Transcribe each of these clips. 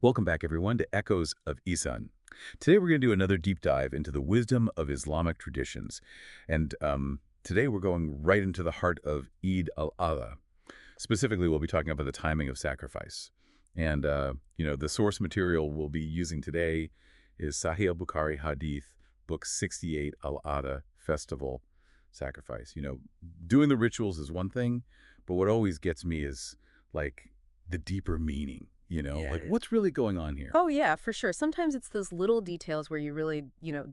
Welcome back, everyone, to Echoes of Ihsan. Today, we're going to do another deep dive into the wisdom of Islamic traditions. And today, we're going right into the heart of Eid al-Adha. Specifically, we'll be talking about the timing of sacrifice. And, the source material we'll be using today is Sahih Bukhari Hadith, Book 68, Al-Adha, Festival, Sacrifice. Doing the rituals is one thing, but what always gets me is, like, the deeper meaning. Like Yeah. what's really going on here? Oh, yeah, for sure. Sometimes it's those little details where you really,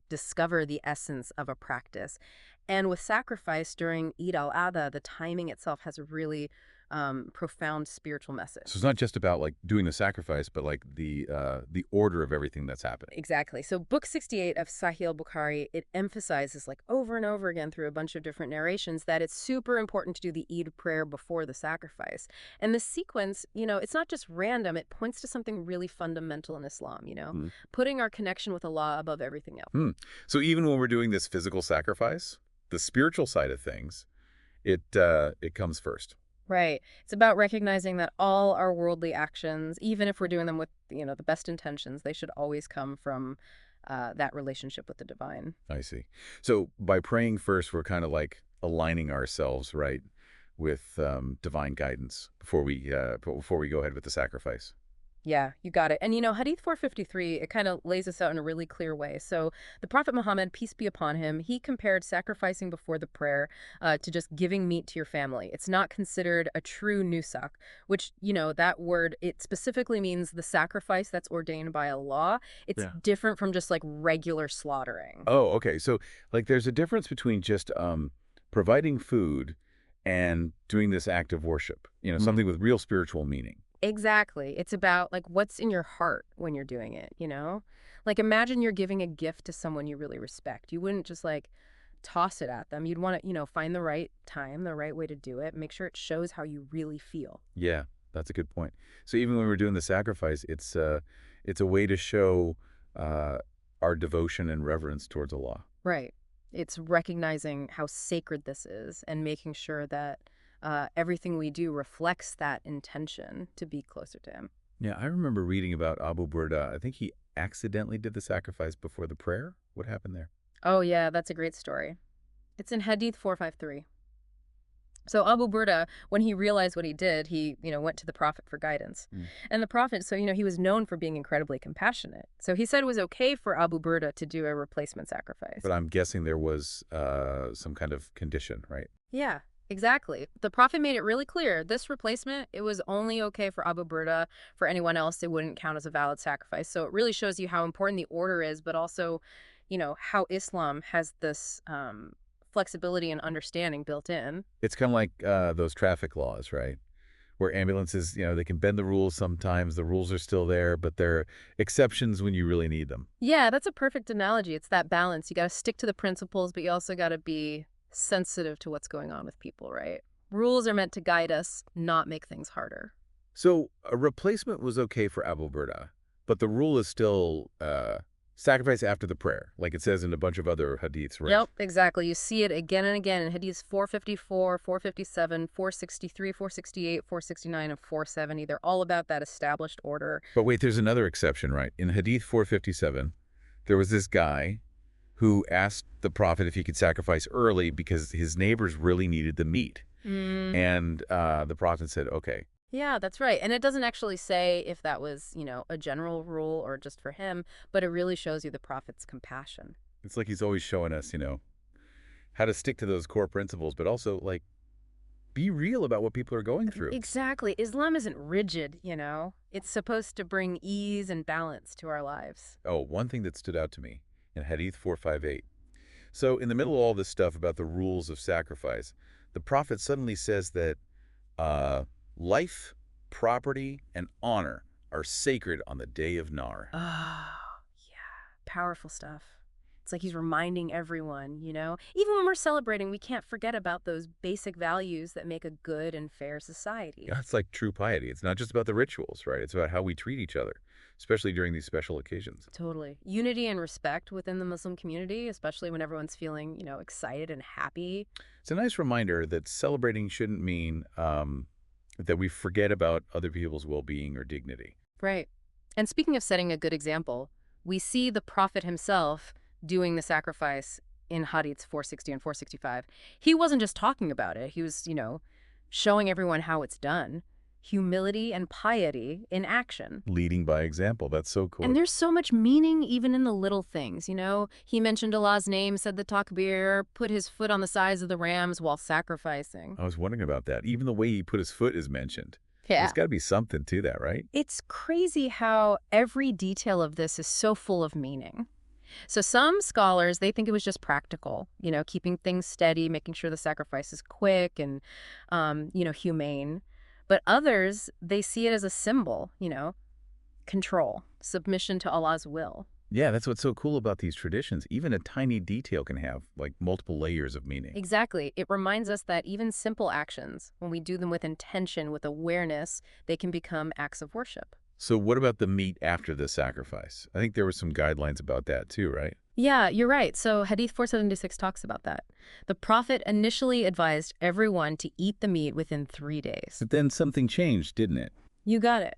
discover the essence of a practice. And with sacrifice during Eid al-Adha, the timing itself has a really profound spiritual So it's message. not just about like doing the sacrifice, but like the order of everything that's happening. Exactly. So Book 68 of Sahih Bukhari, it emphasizes like over and over again through a bunch of different narrations that it's super important to do the Eid prayer before the sacrifice. And the sequence, it's not just random. It points to something really fundamental in Islam, Hmm. putting our connection with Allah above everything else. Hmm. So even when we're doing this physical sacrifice, the spiritual side of things, it comes first. Right. It's about recognizing that all our worldly actions, even if we're doing them with, the best intentions, they should always come from that relationship with the divine. I see. So by praying first, we're kind of like aligning ourselves, right, with divine guidance before we go ahead with the sacrifice. Yeah, you got it. And Hadith 453, it kind of lays this out in a really clear way. So the Prophet Muhammad, peace be upon him, he compared sacrificing before the prayer to just giving meat to your family. It's not considered a true nusak, which, that word, it specifically means the sacrifice that's ordained by Allah. It's Yeah. different from just like regular slaughtering. Oh, okay. So like there's a difference between just providing food and doing this act of worship, something with real spiritual meaning. Exactly. It's about like what's in your heart when you're doing it? Like imagine you're giving a gift to someone you really respect. You wouldn't just like toss it at them. You'd want to, find the right time, the right way to do it, make sure it shows how you really feel. Yeah, that's a good point. So even when we're doing the sacrifice, it's a way to show uh, our devotion and reverence towards Allah. Right. It's recognizing how sacred this is and making sure that everything we do reflects that intention to be closer to him. Yeah, I remember reading about Abu Burda. I think he accidentally did the sacrifice before the prayer. What happened there? Oh, yeah, that's a great story. It's in Hadith 453. So Abu Burda, when he realized what he did, he, went to the Prophet for guidance. Mm. And the Prophet, so, he was known for being incredibly compassionate. So he said it was okay for Abu Burda to do a replacement sacrifice. But I'm guessing there was some kind of condition, right? Yeah, exactly. The Prophet made it really clear. This replacement, it was only okay for Abu Burda. For anyone else, it wouldn't count as a valid sacrifice. So it really shows you how important the order is, but also, how Islam has this flexibility and understanding built in. It's kind of like those traffic laws, right? Where ambulances, they can bend the rules sometimes. The rules are still there, but they're exceptions when you really need them. Yeah, that's a perfect analogy. It's that balance. You got to stick to the principles, but you also got to be sensitive to what's going on with people, right? Rules are meant to guide us, not make things harder. So a replacement was okay for Abu Burda, but the rule is still sacrifice after the prayer, like it says in a bunch of other hadiths, right? Yep, exactly. You see it again and again in Hadiths 454, 457, 463, 468, 469, and 470. They're all about that established order. But wait, there's another exception, right? In Hadith 457, there was this guy who asked the Prophet if he could sacrifice early because his neighbors really needed the meat. Mm. And the Prophet said, okay. Yeah, that's right. And it doesn't actually say if that was, a general rule or just for him, but it really shows you the Prophet's compassion. It's like he's always showing us, how to stick to those core principles, but also, like, be real about what people are going through. Exactly. Islam isn't rigid. It's supposed to bring ease and balance to our lives. Oh, one thing that stood out to me in Hadith 458. So in the middle of all this stuff about the rules of sacrifice, the Prophet suddenly says that uh, life, property, and honor are sacred on the day of Nar. Oh, yeah. Powerful stuff. It's like he's reminding everyone. Even when we're celebrating, we can't forget about those basic values that make a good and fair society. Yeah, it's like true piety. It's not just about the rituals, right? It's about how we treat each other, especially during these special occasions. Totally. Unity and respect within the Muslim community, especially when everyone's feeling, excited and happy. It's a nice reminder that celebrating shouldn't mean that we forget about other people's well-being or dignity. Right. And speaking of setting a good example, we see the Prophet himself doing the sacrifice in Hadiths 460 and 465. He wasn't just talking about it, he was, showing everyone how it's done. Humility and piety in action. Leading by example. That's so And cool. there's so much meaning even in the little things. He mentioned Allah's name, said the takbir, put his foot on the sides of the rams while sacrificing. I was wondering about that. Even the way he put his foot is mentioned. Yeah. There's got to be something to that, right? It's crazy how every detail of this is so full of meaning. So some scholars, they think it was just practical, keeping things steady, making sure the sacrifice is quick and, humane. But others, they see it as a symbol, control, submission to Allah's will. Yeah, that's what's so cool about these traditions. Even a tiny detail can have, like, multiple layers of meaning. Exactly. It reminds us that even simple actions, when we do them with intention, with awareness, they can become acts of worship. So what about the meat after the sacrifice? I think there were some guidelines about that too, right? Yeah, you're right. So Hadith 476 talks about that. The Prophet initially advised everyone to eat the meat within 3 days. But then something changed, didn't it? You got it.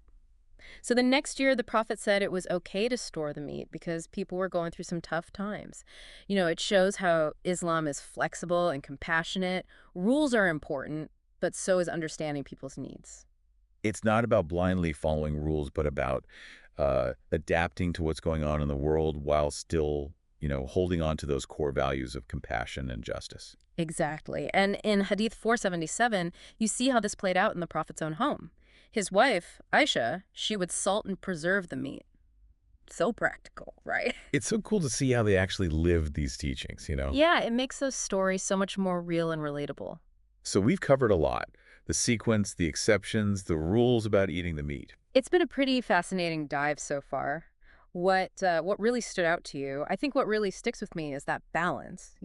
So the next year, the Prophet said it was okay to store the meat because people were going through some tough times. It shows how Islam is flexible and compassionate. Rules are important, but so is understanding people's needs. It's not about blindly following rules, but about adapting to what's going on in the world while still, holding on to those core values of compassion and justice. Exactly. And in Hadith 477, you see how this played out in the Prophet's own home. His wife, Aisha, she would salt and preserve the meat. So practical, right? It's so cool to see how they actually lived these teachings. Yeah, it makes those stories so much more real and relatable. So we've covered a lot. The sequence, the exceptions, the rules about eating the meat. It's been a pretty fascinating dive so far. What really stood out to you? I think what really sticks with me is that balance,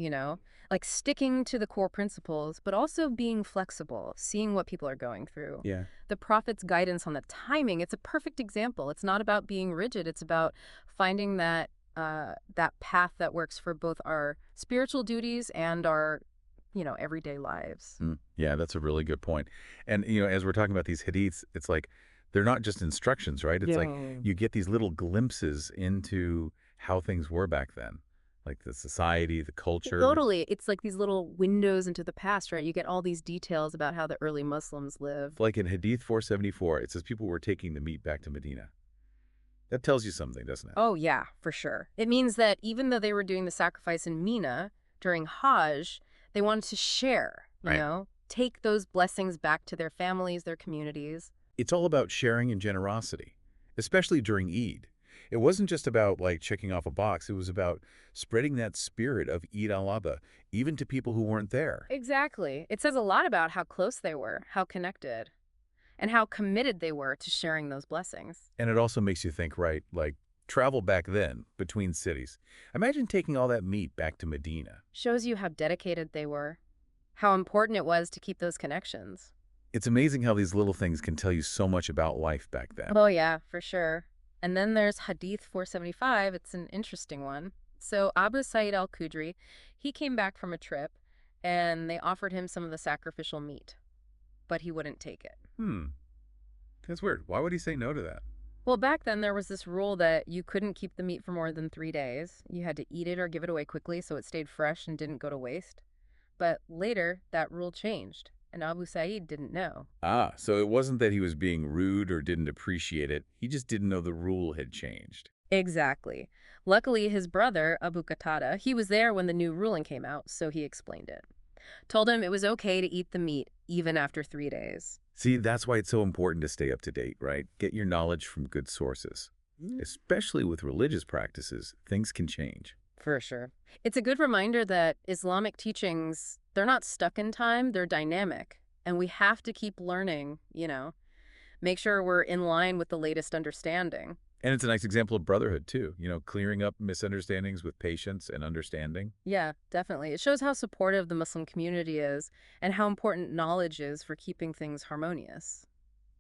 like sticking to the core principles, but also being flexible, seeing what people are going through. Yeah. The Prophet's guidance on the timing, it's a perfect example. It's not about being rigid. It's about finding that path that works for both our spiritual duties and our everyday lives. Yeah, that's a really good point. And, as we're talking about these hadiths, it's like they're not just instructions, right? It's like you get these little glimpses into how things were back then, like the society, the culture. Totally. It's like these little windows into the past, right? You get all these details about how the early Muslims lived. Like in Hadith 474, it says people were taking the meat back to Medina. That tells you something, doesn't it? Oh, yeah, for sure. It means that even though they were doing the sacrifice in Mina during Hajj, they wanted to share, Right. take those blessings back to their families, their communities. It's all about sharing and generosity, especially during Eid. It wasn't just about, like, checking off a box. It was about spreading that spirit of Eid al-Adha, even to people who weren't there. Exactly. It says a lot about how close they were, how connected, and how committed they were to sharing those blessings. And it also makes you think, right, like, travel back then between cities. Imagine taking all that meat back to Medina. Shows you how dedicated they were, how important it was to keep those connections. It's amazing how these little things can tell you so much about life back then. Oh, yeah, for sure. And then there's Hadith 475. It's an interesting one. So Abu Sa'id al-Khudri, he came back from a trip, and they offered him some of the sacrificial meat, but he wouldn't take it. That's weird. Why would he say no to that? Well, back then there was this rule that you couldn't keep the meat for more than 3 days. You had to eat it or give it away quickly so it stayed fresh and didn't go to waste. But later, that rule changed, and Abu Sa'id didn't know. Ah, so it wasn't that he was being rude or didn't appreciate it. He just didn't know the rule had changed. Exactly. Luckily, his brother, Abu Qatada, he was there when the new ruling came out, so he explained it. Told him it was okay to eat the meat, even after 3 days. See, that's why it's so important to stay up to date, right? Get your knowledge from good sources. Especially with religious practices, things can change. For sure. It's a good reminder that Islamic teachings, they're not stuck in time, they're dynamic. And we have to keep learning, make sure we're in line with the latest understanding. And it's a nice example of brotherhood, too. Clearing up misunderstandings with patience and understanding. Yeah, definitely. It shows how supportive the Muslim community is and how important knowledge is for keeping things harmonious.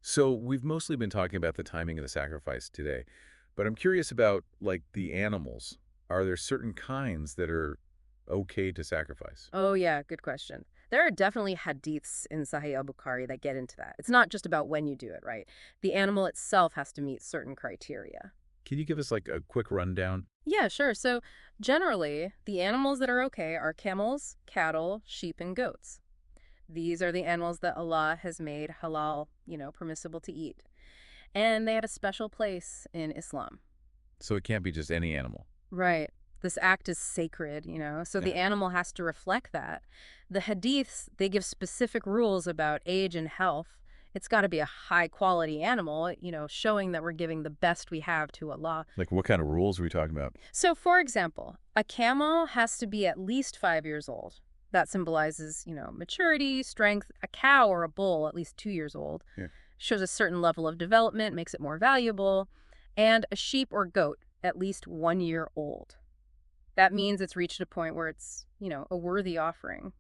So we've mostly been talking about the timing of the sacrifice today. But I'm curious about, like, the animals. Are there certain kinds that are okay to sacrifice? Oh, yeah, good question. There are definitely hadiths in Sahih Bukhari that get into that. It's not just about when you do it, right? The animal itself has to meet certain criteria. Can you give us like a quick rundown? Yeah, sure. So generally, the animals that are okay are camels, cattle, sheep, and goats. These are the animals that Allah has made halal, permissible to eat. And they have a special place in Islam. So it can't be just any animal. Right. This act is sacred, so the Yeah. animal has to reflect that. The hadiths, they give specific rules about age and health. It's got to be a high quality animal, showing that we're giving the best we have to Allah. Like what kind of rules are we talking about? So, for example, a camel has to be at least 5 years old. That symbolizes, maturity, strength. A cow or a bull, at least 2 years old, Yeah. shows a certain level of development, makes it more valuable. And a sheep or goat, at least 1 year old. That means it's reached a point where it's, a worthy offering.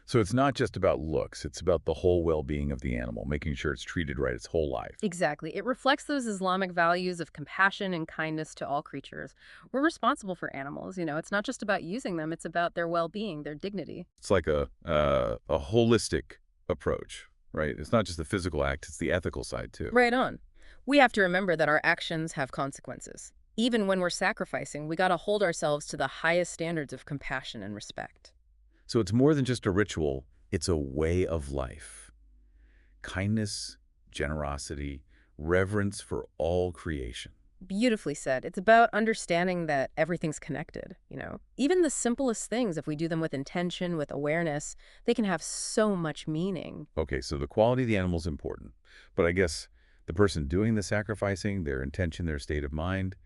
So it's not just about looks, it's about the whole well-being of the animal, making sure it's treated right its whole life. Exactly. It reflects those Islamic values of compassion and kindness to all creatures. We're responsible for animals, it's not just about using them, it's about their well-being, their dignity. It's like a holistic approach, right? It's not just the physical act, it's the ethical side too. Right on. We have to remember that our actions have consequences. Even when we're sacrificing, we got to hold ourselves to the highest standards of compassion and respect. So it's more than just a ritual, it's a way of life. Kindness, generosity, reverence for all creation. Beautifully said. It's about understanding that everything's connected. Even the simplest things, if we do them with intention, with awareness, they can have so much meaning. Okay, so the quality of the animal is important, but I guess the person doing the sacrificing, their intention, their state of mind,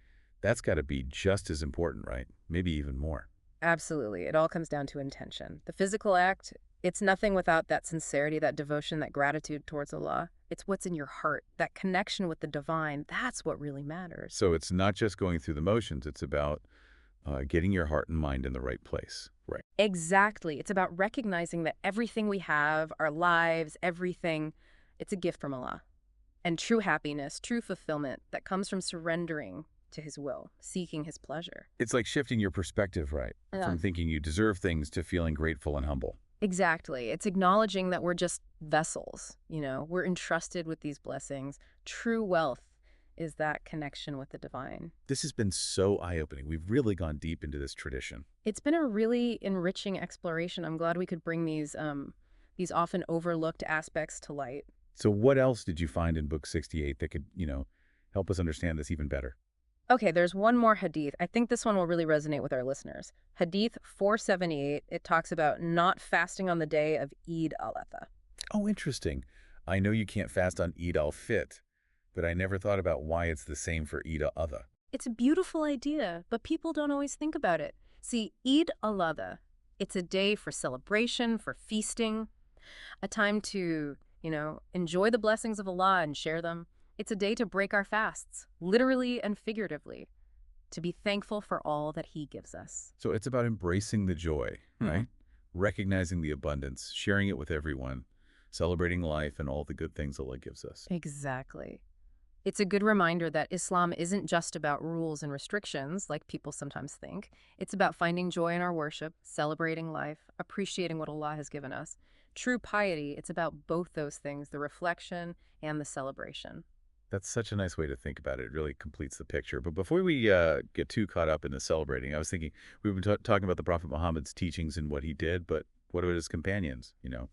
that's got to be just as important, right? Maybe even more. Absolutely. It all comes down to intention. The physical act, it's nothing without that sincerity, that devotion, that gratitude towards Allah. It's what's in your heart, that connection with the divine. That's what really matters. So it's not just going through the motions, it's about getting your heart and mind in the right place. Right. Exactly. It's about recognizing that everything we have, our lives, everything, it's a gift from Allah. And true happiness, true fulfillment that comes from surrendering to his will, seeking his pleasure. It's like shifting your perspective, right? Yeah. From thinking you deserve things to feeling grateful and humble. Exactly. It's acknowledging that we're just vessels, we're entrusted with these blessings. True wealth is that connection with the divine. This has been so eye-opening. We've really gone deep into this tradition. It's been a really enriching exploration. I'm glad we could bring these often overlooked aspects to light. So what else did you find in Book 68 that could, help us understand this even better? Okay, there's one more hadith. I think this one will really resonate with our listeners. Hadith 478, it talks about not fasting on the day of Eid al-Adha. Oh, interesting. I know you can't fast on Eid al-Fit, but I never thought about why it's the same for Eid al-Adha. It's a beautiful idea, but people don't always think about it. See, Eid al-Adha, it's a day for celebration, for feasting, a time to, enjoy the blessings of Allah and share them. It's a day to break our fasts, literally and figuratively, to be thankful for all that he gives us. So it's about embracing the joy, right? Recognizing the abundance, sharing it with everyone, celebrating life and all the good things Allah gives us. Exactly. It's a good reminder that Islam isn't just about rules and restrictions, like people sometimes think. It's about finding joy in our worship, celebrating life, appreciating what Allah has given us. True piety, it's about both those things, the reflection and the celebration. That's such a nice way to think about it. It really completes the picture. But before we get too caught up in the celebrating, I was thinking, we've been talking about the Prophet Muhammad's teachings and what he did, but what about his companions, the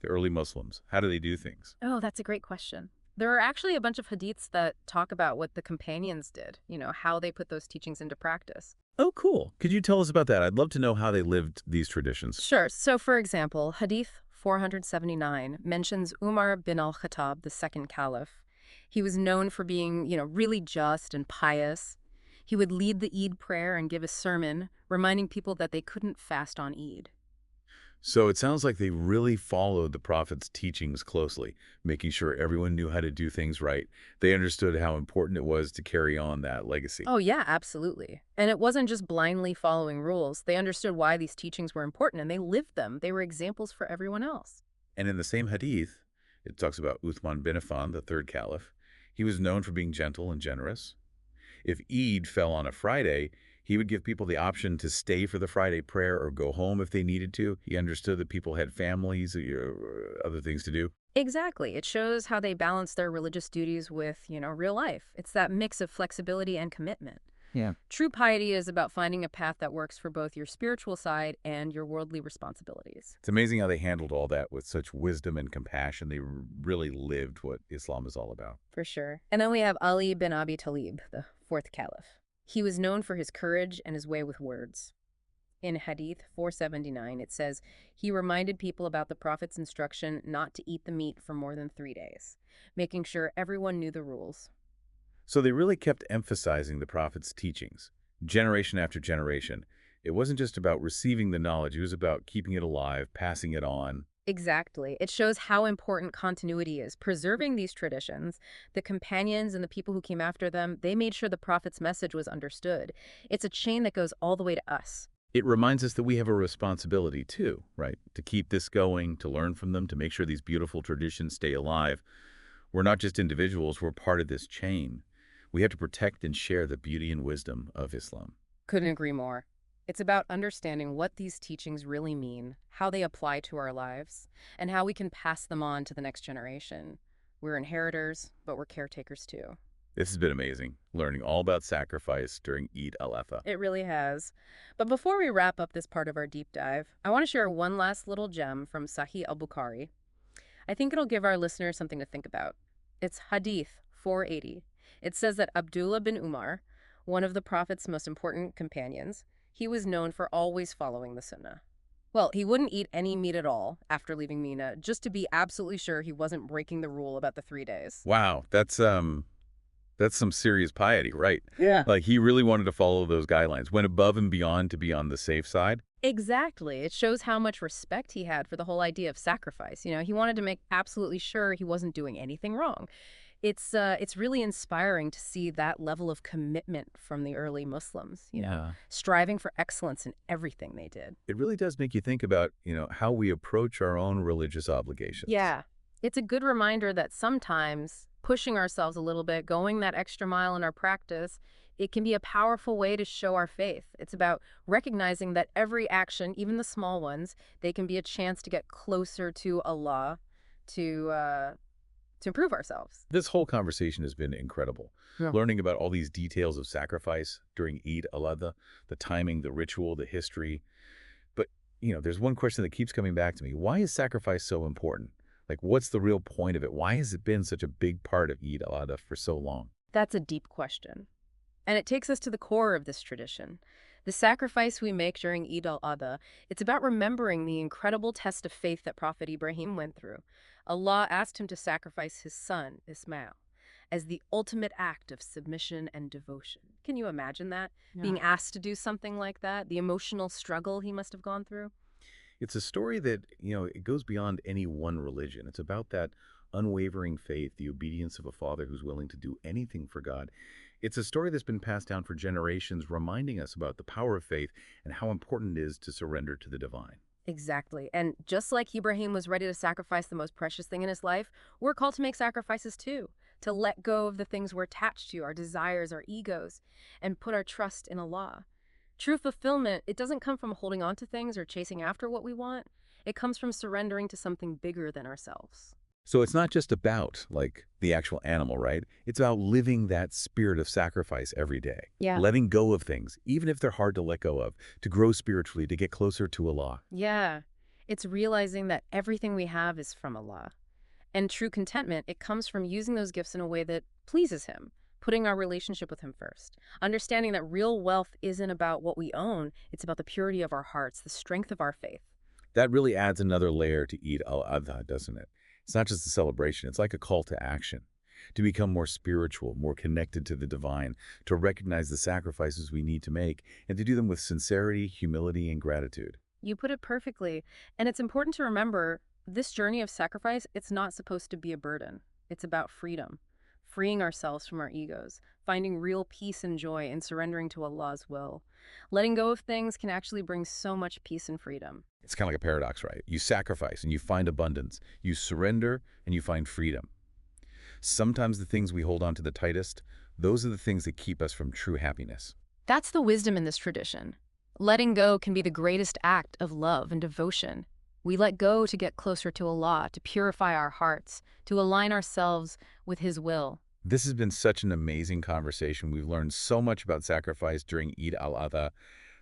early Muslims? How do they do things? Oh, that's a great question. There are actually a bunch of hadiths that talk about what the companions did, how they put those teachings into practice. Oh, cool. Could you tell us about that? I'd love to know how they lived these traditions. Sure. So, for example, Hadith 479 mentions Umar bin al-Khattab, the second caliph. He was known for being, really just and pious. He would lead the Eid prayer and give a sermon, reminding people that they couldn't fast on Eid. So it sounds like they really followed the Prophet's teachings closely, making sure everyone knew how to do things right. They understood how important it was to carry on that legacy. Oh, yeah, absolutely. And it wasn't just blindly following rules. They understood why these teachings were important, and they lived them. They were examples for everyone else. And in the same hadith, it talks about Uthman bin Affan, the third caliph. He was known for being gentle and generous. If Eid fell on a Friday, He would give people the option to stay for the Friday prayer or go home if they needed to. He understood that people had families, other things to do. Exactly. It shows how they balance their religious duties with, real life. It's that mix of flexibility and commitment. Yeah. True piety is about finding a path that works for both your spiritual side and your worldly responsibilities. It's amazing how they handled all that with such wisdom and compassion. They really lived what Islam is all about. For sure. And then we have Ali bin Abi Talib, the fourth caliph. He was known for his courage and his way with words. In Hadith 479, it says, he reminded people about the Prophet's instruction not to eat the meat for more than 3 days, making sure everyone knew the rules. So they really kept emphasizing the Prophet's teachings, generation after generation. It wasn't just about receiving the knowledge, it was about keeping it alive, passing it on. Exactly. It shows how important continuity is. Preserving these traditions, the companions and the people who came after them, they made sure the Prophet's message was understood. It's a chain that goes all the way to us. It reminds us that we have a responsibility too, right? To keep this going, to learn from them, to make sure these beautiful traditions stay alive. We're not just individuals, we're part of this chain. We have to protect and share the beauty and wisdom of Islam. Couldn't agree more. It's about understanding what these teachings really mean, how they apply to our lives, and how we can pass them on to the next generation. We're inheritors, but we're caretakers too. This has been amazing, learning all about sacrifice during Eid al-Adha. It really has. But before we wrap up this part of our deep dive, I want to share one last little gem from Sahih Bukhari. I think it'll give our listeners something to think about. It's Hadith 480. It says that Abdullah bin Umar, one of the Prophet's most important companions, he was known for always following the Sunnah. Well, he wouldn't eat any meat at all after leaving Mina, just to be absolutely sure he wasn't breaking the rule about the 3 days. Wow, that's some serious piety, right? Yeah. Like he really wanted to follow those guidelines, went above and beyond to be on the safe side. Exactly. It shows how much respect he had for the whole idea of sacrifice. He wanted to make absolutely sure he wasn't doing anything wrong. It's really inspiring to see that level of commitment from the early Muslims, Yeah. striving for excellence in everything they did. It really does make you think about, how we approach our own religious obligations. Yeah. It's a good reminder that sometimes pushing ourselves a little bit, going that extra mile in our practice, it can be a powerful way to show our faith. It's about recognizing that every action, even the small ones, they can be a chance to get closer to Allah, to improve ourselves. This whole conversation has been incredible. Yeah. Learning about all these details of sacrifice during Eid al-Adha, the timing, the ritual, the history. But, there's one question that keeps coming back to me. Why is sacrifice so important? Like, what's the real point of it? Why has it been such a big part of Eid al-Adha for so long? That's a deep question. And it takes us to the core of this tradition. The sacrifice we make during Eid al-Adha, it's about remembering the incredible test of faith that Prophet Ibrahim went through. Allah asked him to sacrifice his son, Ismail, as the ultimate act of submission and devotion. Can you imagine that? Yeah. Being asked to do something like that? The emotional struggle he must have gone through? It's a story that, it goes beyond any one religion. It's about that unwavering faith, the obedience of a father who's willing to do anything for God. It's a story that's been passed down for generations, reminding us about the power of faith and how important it is to surrender to the divine. Exactly. And just like Ibrahim was ready to sacrifice the most precious thing in his life, we're called to make sacrifices too, to let go of the things we're attached to, our desires, our egos, and put our trust in Allah. True fulfillment, it doesn't come from holding on to things or chasing after what we want. It comes from surrendering to something bigger than ourselves. So it's not just about, the actual animal, right? It's about living that spirit of sacrifice every day. Yeah. Letting go of things, even if they're hard to let go of, to grow spiritually, to get closer to Allah. Yeah. It's realizing that everything we have is from Allah. And true contentment, it comes from using those gifts in a way that pleases Him, putting our relationship with Him first. Understanding that real wealth isn't about what we own, it's about the purity of our hearts, the strength of our faith. That really adds another layer to Eid al-Adha, doesn't it? It's not just a celebration, it's like a call to action, to become more spiritual, more connected to the divine, to recognize the sacrifices we need to make, and to do them with sincerity, humility, and gratitude. You put it perfectly. And it's important to remember, this journey of sacrifice, it's not supposed to be a burden. It's about freedom, freeing ourselves from our egos, finding real peace and joy in surrendering to Allah's will. Letting go of things can actually bring so much peace and freedom. It's kind of like a paradox, right? You sacrifice and you find abundance. You surrender and you find freedom. Sometimes the things we hold on to the tightest, those are the things that keep us from true happiness. That's the wisdom in this tradition. Letting go can be the greatest act of love and devotion. We let go to get closer to Allah, to purify our hearts, to align ourselves with His will. This has been such an amazing conversation. We've learned so much about sacrifice during Eid al-Adha,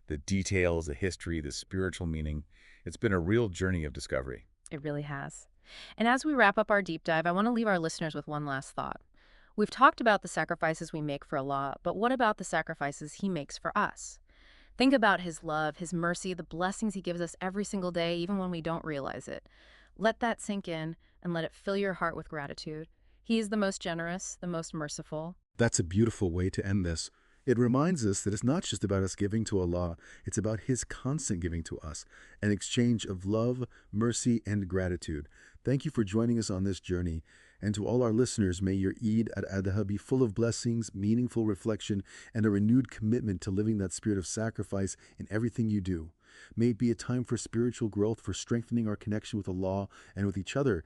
the details, the history, the spiritual meaning. It's been a real journey of discovery. It really has. And as we wrap up our deep dive, I want to leave our listeners with one last thought. We've talked about the sacrifices we make for Allah, but what about the sacrifices He makes for us? Think about His love, His mercy, the blessings He gives us every single day, even when we don't realize it. Let that sink in and let it fill your heart with gratitude. He is the most generous, the most merciful. That's a beautiful way to end this. It reminds us that it's not just about us giving to Allah, it's about His constant giving to us, an exchange of love, mercy, and gratitude. Thank you for joining us on this journey. And to all our listeners, may your Eid al-Adha be full of blessings, meaningful reflection, and a renewed commitment to living that spirit of sacrifice in everything you do. May it be a time for spiritual growth, for strengthening our connection with Allah and with each other,